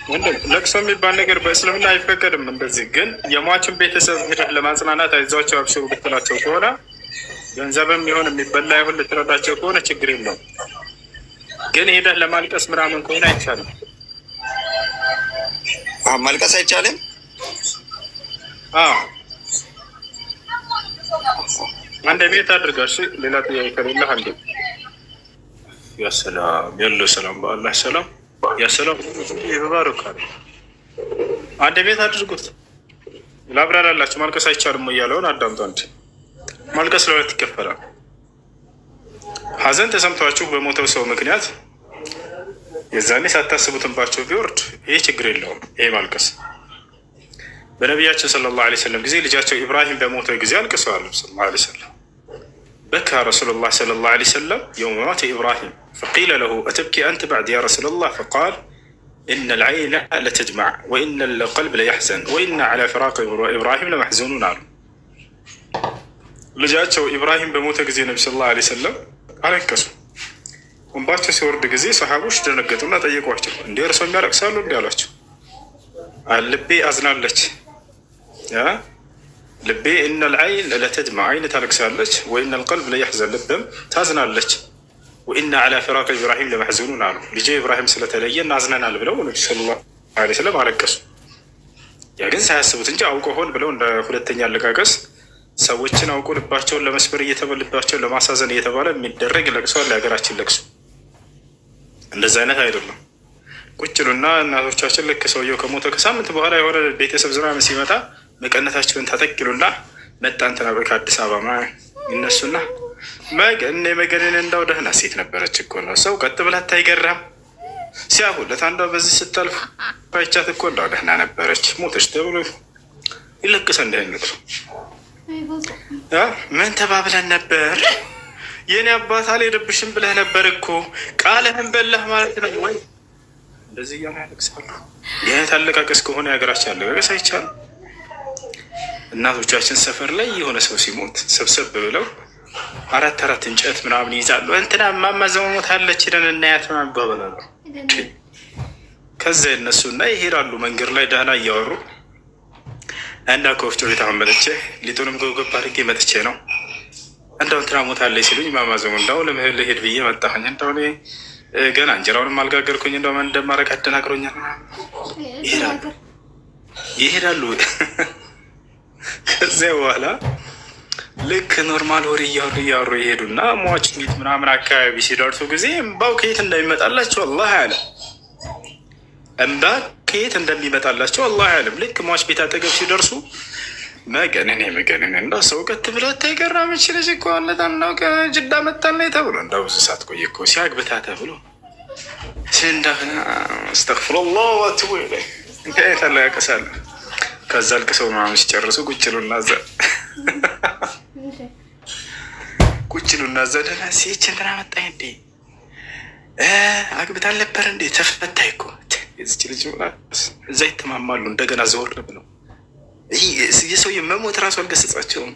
ወንድም ለቅሶ የሚባል ነገር በእስልምና አይፈቀድም። እንደዚህ ግን የሟችን ቤተሰብ ሄደህ ለማጽናናት አይዟቸው አብሽሩ ብትላቸው ከሆነ ገንዘብም ይሁን የሚበላ ይሁን ልትረዳቸው ከሆነ ችግር የለውም። ግን ሄደህ ለማልቀስ ምናምን ከሆነ አይቻልም። ማልቀስ አይቻልም። አንድ ቤት አድርጋ። እሺ ሌላ ጥያቄ ከሌለህ አንዴ ያሰላም ያለው ሰላም በአላህ ሰላም ያሰላም ይባረካል። አንድ ቤት አድርጉት። ላብራራላችሁ ማልቀስ አይቻልም እያለውን አዳምጡ። አንድ ማልቀስ ለሁለት ይከፈላል። ሀዘን ተሰምቷችሁ በሞተው ሰው ምክንያት የዛኔ ሳታስቡትንባቸው ቢወርድ ይሄ ችግር የለውም። ይሄ ማልቀስ በነቢያችን ሰለላሁ ዐለይሂ ወሰለም ጊዜ ልጃቸው ኢብራሂም በሞተው ጊዜ አልቅሰዋል። ሰለላሁ ዐለይሂ ወሰለም በካ ረሱሉላህ ሰለላሁ ዐለይሂ ወሰለም የውመ ማተ ኢብራሂም ፈቂለ ለሁ አተብኪ አንተ በዕድ ያ ረሱለላህ ፈቃል ኢነ ልዐይነ ለተድመዕ ወኢነ ልቀልብ ለየሕዘን ወኢነ ዐላ ፊራቅ ኢብራሂም ለመሕዘኑን አሉ። ልጃቸው ኢብራሂም በሞተ ጊዜ ነቢ ሰለላሁ ዐለይሂ ወሰለም አለቀሱ። እንባቸው ሲወርድ ጊዜ ሰሓቦች ደነገጡና ጠየቋቸው፣ እንዲ እርሶ የሚያለቅሳሉ? እንዲ አሏቸው። ልቤ አዝናለች፣ ልቤ ኢነ ልዐይን ለተድመዕ አይን ታለቅሳለች፣ ወኢነ ልቀልብ ለየሕዘን ልብም ታዝናለች፣ ወኢነ ዐላ ፊራቅ ኢብራሂም ለመሕዘኑን አሉ። ልጄ ኢብራሂም ስለተለየ እናዝነናል ብለው ነቢ ሰለላሁ ዐለይሂ ወሰለም አለቀሱ። ያ ግን ሳያስቡት እንጂ አውቆ ሆን ብለው እንደ ሁለተኛ አለቃቀስ ሰዎችን አውቆ ልባቸውን ለመስበር ልባቸውን ለማሳዘን እየተባለ የሚደረግ ለቅሷል። የሀገራችን ለቅሶ እንደዚህ አይነት አይደለም። ቁጭሉና እናቶቻችን ልክ ሰውየው ከሞተ ከሳምንት በኋላ የሆነ ቤተሰብ ዝናምን ሲመጣ መቀነታቸውን ታጠቅሉና መጣን ተናበ ከአዲስ አበባ ይነሱና መገንን እንዳው ደህና ሴት ነበረች እኮ ነው ሰው ቀጥ ብላት አይገራም ሲያቡለት አንዷ በዚህ ስታልፍ ባይቻት እኮ እንዳው ደህና ነበረች ሞተች ተብሎ ይለቅሰ እንደህነት ምን ተባብለን ነበር? የኔ አባት አልሄድብሽም ብለህ ነበር እኮ ቃልህን በላህ ማለት ነው ወይ? እንደዚህ እያሉ ያለቅሳሉ። ይህ አለቃቀስ ከሆነ የሀገራችን አለቃቀስ አይቻልም። እናቶቻችን ሰፈር ላይ የሆነ ሰው ሲሞት ሰብሰብ ብለው አራት እንጨት ምናምን ይይዛሉ። እንትና እማማ ዘመሞት አለች ሄደን እናያት ምናምን ይባባላሉ። ከዛ እነሱና ይሄዳሉ መንገድ ላይ ደህና እያወሩ እንዳ ከወፍጮ ቤት አሁን መጥቼ ሊጡንም ገብ አድርጌ መጥቼ ነው እንዳው እንትና ሞታለች ሲሉኝ እማማ ዘመን እንዳው ለመሄድ ልሄድ ብዬ መጣሁኝ። እንዳው እኔ ገና እንጀራውንም አልጋገርኩኝ እንዳው ምን እንደማደርግ አደናግሮኛል። ይሄዳሉ። ከዚያ በኋላ ልክ ኖርማል ወሬ እያወሩ ይሄዱና ሟች ቤት ምናምን አካባቢ ሲደርሱ ጊዜ እምባው ከየት እንደሚመጣላቸው አላህ አለም። እምባ ከየት እንደሚመጣላቸው አላህ አለም። ልክ ሟች ቤት አጠገብ ሲደርሱ መገነን እንዳው ሰው ቀጥ ብሎ ተይገራ ምችልሽ እኮ አለታናው ከጅዳ መጣና ተብሎ እንዳው ብዙ ሰዓት ቆየ እኮ ሲያግብታ ተብሎ ሲንዳና አስተግፍሩላህ ወአቱቡ ኢለይህ እንዴ ተላቀሳለ። ከዛ ልቅሰው ምናምን ሲጨርሱ ቁጭሉና እዛ ደህና ሲች እንትና መጣኝ እንዴ አግብታ ነበር እንዴ ተፈታኝ እኮ የዚች ልጅ እዛ ይተማማሉ። እንደገና ዘወር ብለው የሰውዬው መሞት ራሱ አልገሰጻቸውም።